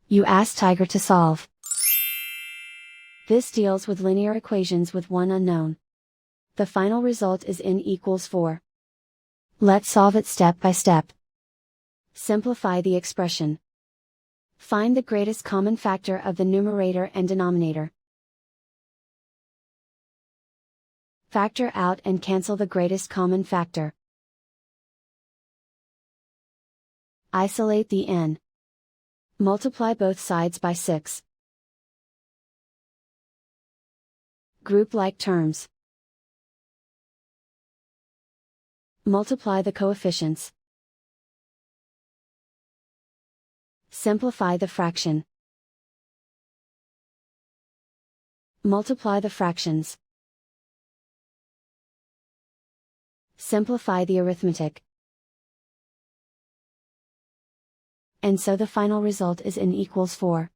You ask Tiger to solve. This deals with linear equations with one unknown. The final result is n equals 4. Let's solve it step by step. Simplify the expression. Find the greatest common factor of the numerator and denominator. Factor out and cancel the greatest common factor. Isolate the n. Multiply both sides by 6. Group like terms. Multiply the coefficients. Simplify the fraction. Multiply the fractions. Simplify the arithmetic. And so the final result is n equals 4.